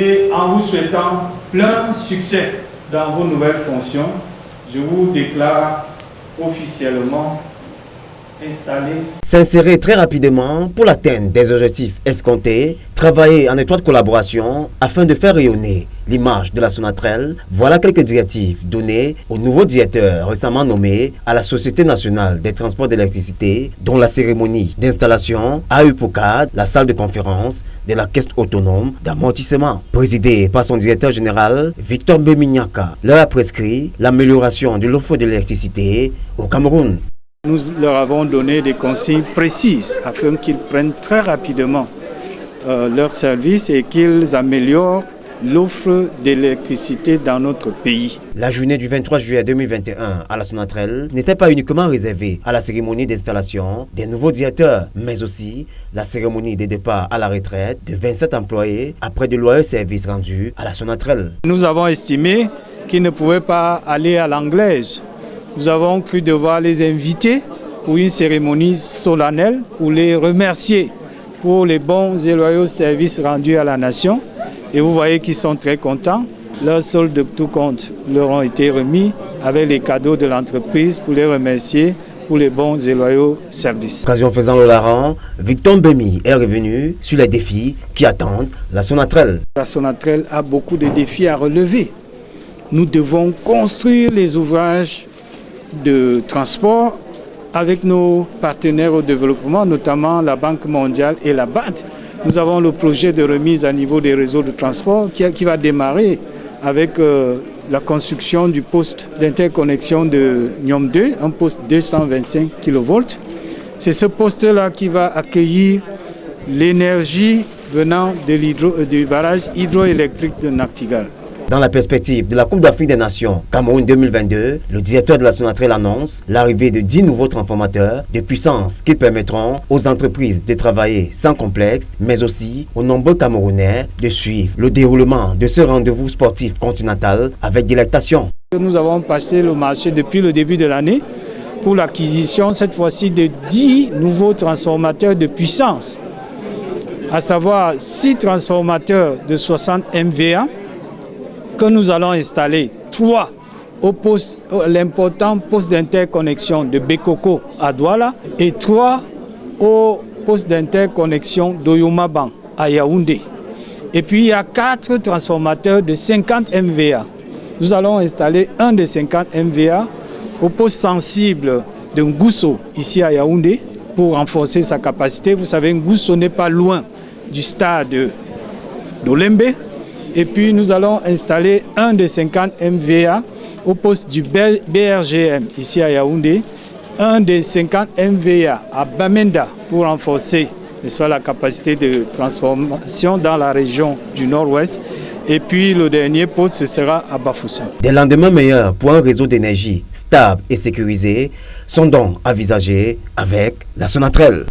Et en vous souhaitant plein succès dans vos nouvelles fonctions, je vous déclare officiellement installé. S'insérer très rapidement pour l'atteinte des objectifs escomptés, travailler en étroite collaboration afin de faire rayonner l'image de la Sonatrel, voilà quelques directives données au nouveau directeur récemment nommé à la Société nationale des transports d'électricité, dont la cérémonie d'installation a eu pour cadre la salle de conférence de la caisse autonome d'amortissement. Présidée par son directeur général, Victor Bemignaka, leur a prescrit l'amélioration de l'offre d'électricité au Cameroun. Nous leur avons donné des consignes précises afin qu'ils prennent très rapidement leurs services et qu'ils améliorent l'offre d'électricité dans notre pays. La journée du 23 juillet 2021 à la Sonatrel n'était pas uniquement réservée à la cérémonie d'installation des nouveaux directeurs, mais aussi la cérémonie de départ à la retraite de 27 employés après de loyaux services rendus à la Sonatrel. Nous avons estimé qu'ils ne pouvaient pas aller à l'anglaise. Nous avons cru devoir les inviter pour une cérémonie solennelle, pour les remercier pour les bons et loyaux services rendus à la nation. Et vous voyez qu'ils sont très contents. Leurs soldes de tout compte leur ont été remis avec les cadeaux de l'entreprise pour les remercier pour les bons et loyaux services. Occasion faisant le larron, Victor Bemi est revenu sur les défis qui attendent la Sonatrel. La Sonatrel a beaucoup de défis à relever. Nous devons construire les ouvrages de transport avec nos partenaires au développement, notamment la Banque mondiale et la BAD. Nous avons le projet de remise à niveau des réseaux de transport qui va démarrer avec la construction du poste d'interconnexion de Nyom 2, un poste 225 kV. C'est ce poste-là qui va accueillir l'énergie venant du barrage hydroélectrique de Nachtigal. Dans la perspective de la Coupe d'Afrique des Nations Cameroun 2022, le directeur de la Sonatrel annonce l'arrivée de 10 nouveaux transformateurs de puissance qui permettront aux entreprises de travailler sans complexe, mais aussi aux nombreux Camerounais de suivre le déroulement de ce rendez-vous sportif continental avec délectation. Nous avons passé le marché depuis le début de l'année pour l'acquisition cette fois-ci de 10 nouveaux transformateurs de puissance, à savoir 6 transformateurs de 60 MVA, que nous allons installer 3 au poste, l'important poste d'interconnexion de Bekoko à Douala et 3 au poste d'interconnexion d'Oyomaban à Yaoundé. Et puis il y a 4 transformateurs de 50 MVA. Nous allons installer un de 50 MVA au poste sensible de Ngousso ici à Yaoundé pour renforcer sa capacité. Vous savez, Ngousso n'est pas loin du stade d'Olembe. Et puis nous allons installer un de 50 MVA au poste du BRGM ici à Yaoundé, un de 50 MVA à Bamenda pour renforcer, n'est-ce pas, la capacité de transformation dans la région du Nord-Ouest. Et puis le dernier poste, ce sera à Bafoussam. Des lendemains meilleurs pour un réseau d'énergie stable et sécurisé sont donc envisagés avec la Sonatrel.